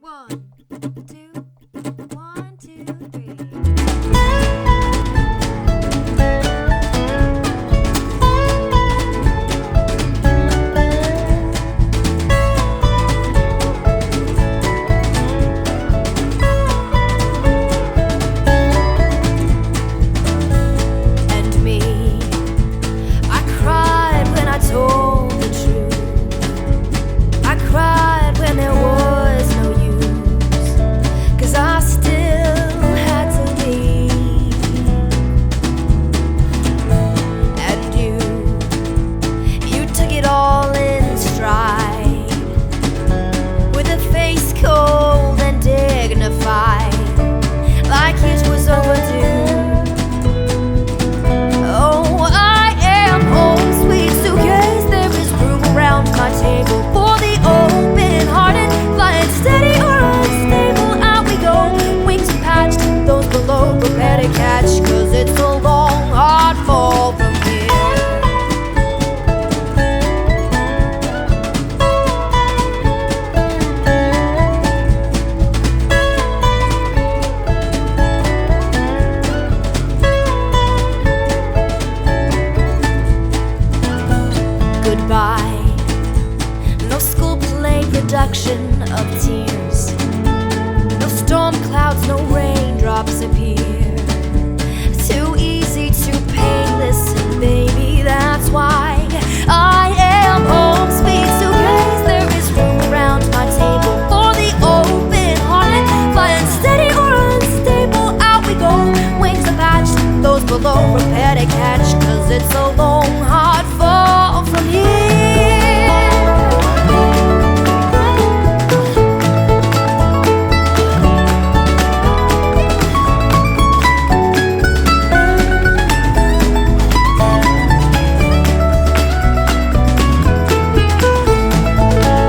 One, two, 1, 2, 3. And me, I cried when I told the truth. I cried when there was no use, 'cause I still had to leave. And you took it all in stride, with a face cold and dignified, like it was overdue. Oh, I am home, sweet suitcase. There is room around my table for the open-hearted, flying steady or unstable. Out we go, wings patched, those below prepare to catch, 'cause it's a long, hard fall from here. Goodbye. No school play production of tears. No storm clouds, no raindrops appear. Too easy, too painless, baby, that's why I am home, sweet suitcase. There is room around my table for the open-hearted, flying steady or unstable. Out we go, wings are patched, those below prepare to catch, 'cause it's a long, hard fall from here.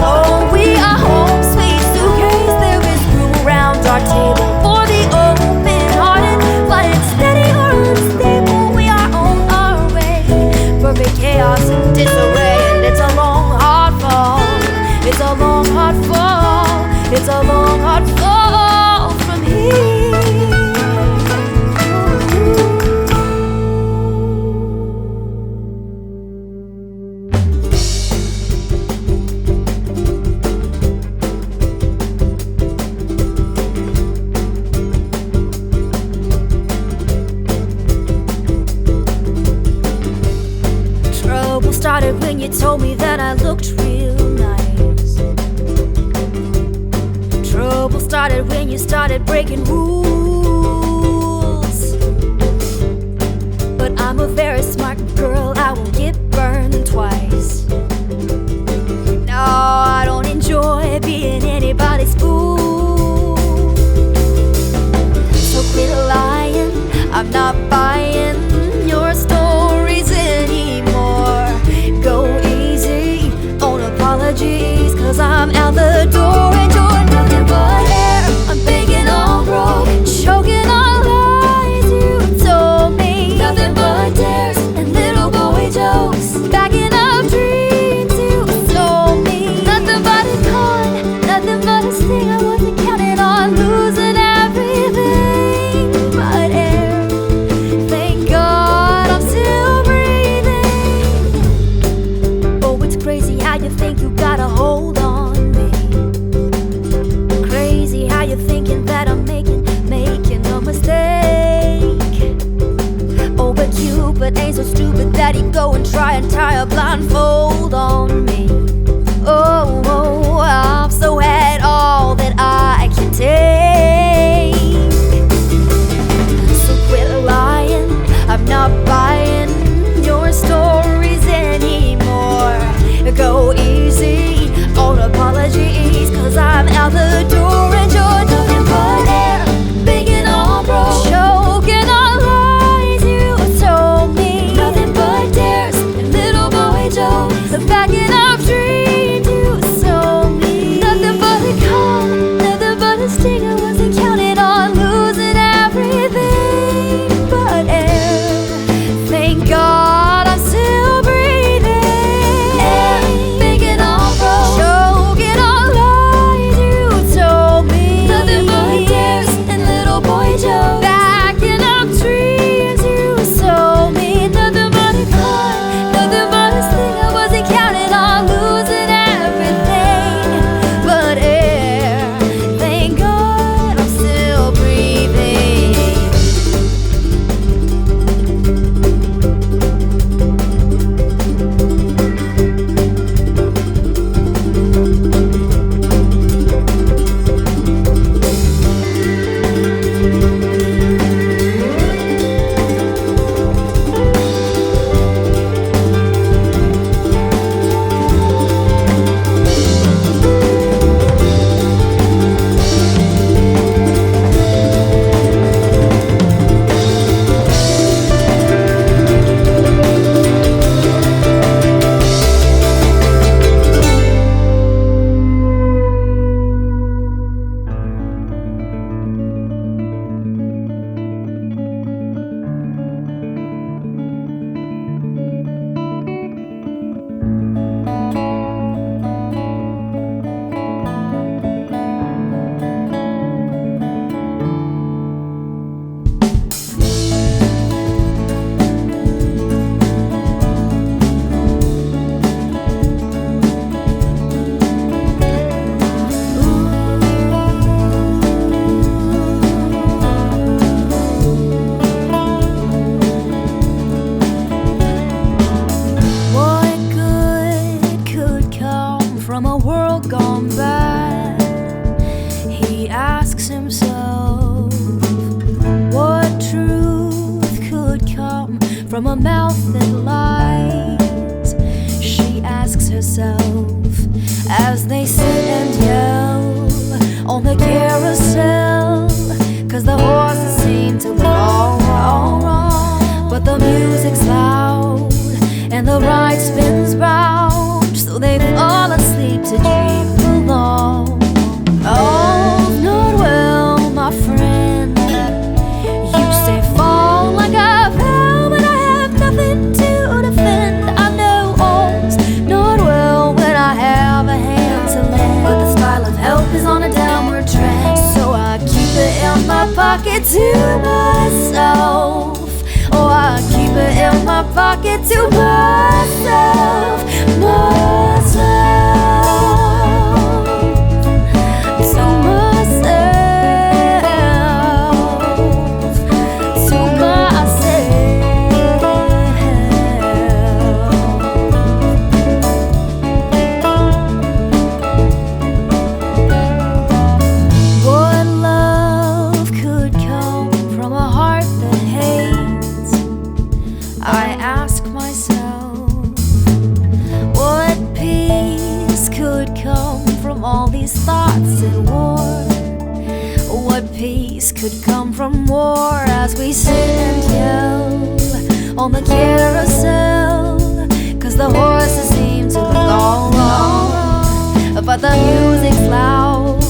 Oh, we are home, sweet suitcase. There is room around our table for the open-hearted, flying steady or unstable. We are on our way, perfect chaos and disarray, and it's a long, hard fall. It's a long, hard fall. It's a long, hard fall from here. Trouble started when you told me that I looked real nice. Trouble started when you started breaking rules. But I'm a very smart girl, I won't get burned twice. No, I don't enjoy being anybody's fool. So quit lying, I'm not buying your stories anymore. Go easy on apologies, 'cause I'm out the door and you're nothing but air. I'm begging all broke, choking on lies you told me. Nothing but dares and little boy jokes, backing up dreams you told me. Nothing but a con, nothing asks himself, what truth could come from a mouth that lies? She asks herself as they sit and yell on the carousel, 'cause the horses seem to look all wrong. But the music's loud and the ride spins round, so they fall asleep to dream along. Oh, not well, my friend. You say fall like I fell, but I have nothing to defend. I know all's not well when I have a hand to lend, but the style of help is on a downward trend, so I keep it in my pocket to myself. Oh, I keep it in my pocket to myself, could come from war as we sit and yell on the carousel, 'cause the horses seem to look all wrong. But the music's loud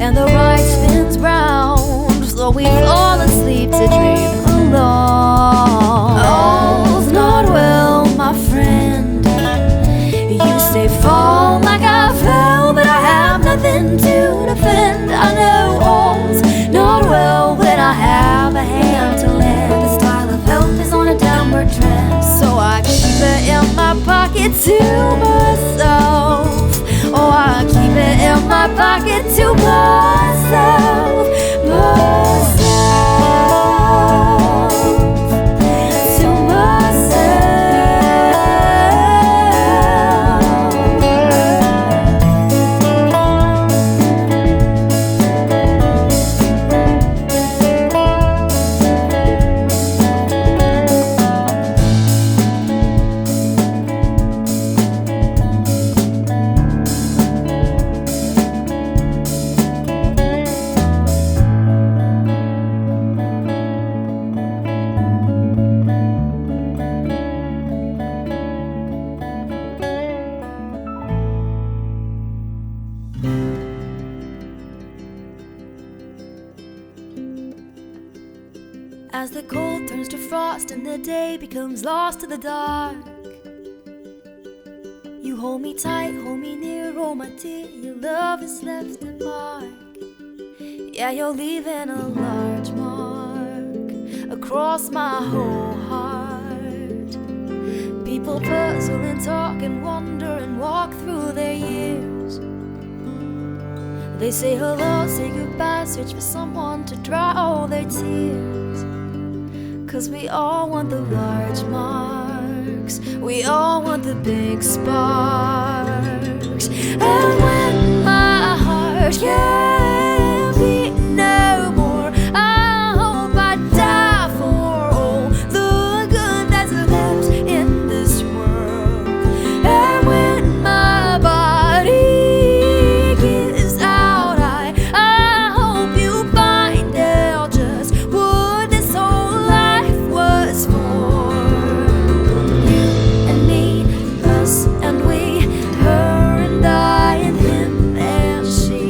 and the ride spins round, so we fall asleep to dream along. All's not well, my friend. You say fall like I fell, but I have nothing to defend. I know all's not well when I have a hand to lend. The style of help is on a downward trend, so I keep it in my pocket to myself. Oh, I keep it in my pocket to myself, to myself. As the cold turns to frost and the day becomes lost to the dark, you hold me tight, hold me near, oh my dear, your love has left a mark. Yeah, you're leaving a large mark across my whole heart. People puzzle and talk and wonder and walk through their years. They say hello, say goodbye, search for someone to dry all their tears. 'Cause we all want the large marks, we all want the big sparks. And when my heart can't beat no more, I hope I die for all the good that's left in this world. And when my body gives out, I hope you find out just what this whole life was for. You and me, us and we, her and I and him and she.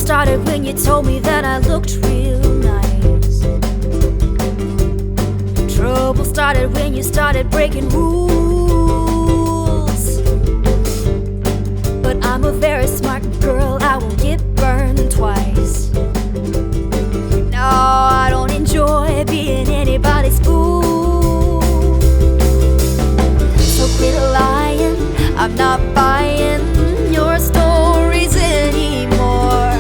started when you told me that I looked real nice. Trouble started when you started breaking rules. But I'm a very smart girl, I won't get burned twice. No, I don't enjoy being anybody's fool. So quit lying, I'm not buying your stories anymore.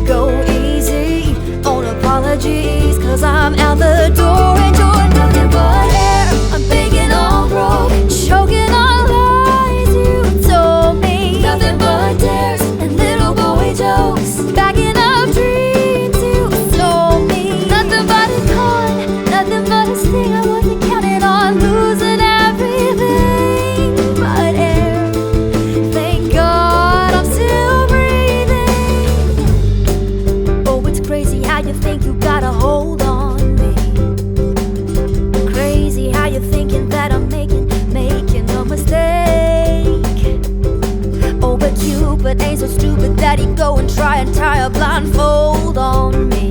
Go easy on apologies, 'cause I'm out the door and you're nothing but air. I'm begging on broke, choking on lies you told me. Nothing but dares and little boy jokes, backing up dreams you told me. Nothing but a con, nothing but a sting. I wasn't counting on losing everything but air. Thank God I'm still breathing. Oh, it's crazy how you think you got a hold on me. Crazy how you're thinking that I'm making a mistake. Oh, but Cupid ain't so stupid that he'd go and try and tie a blindfold on me.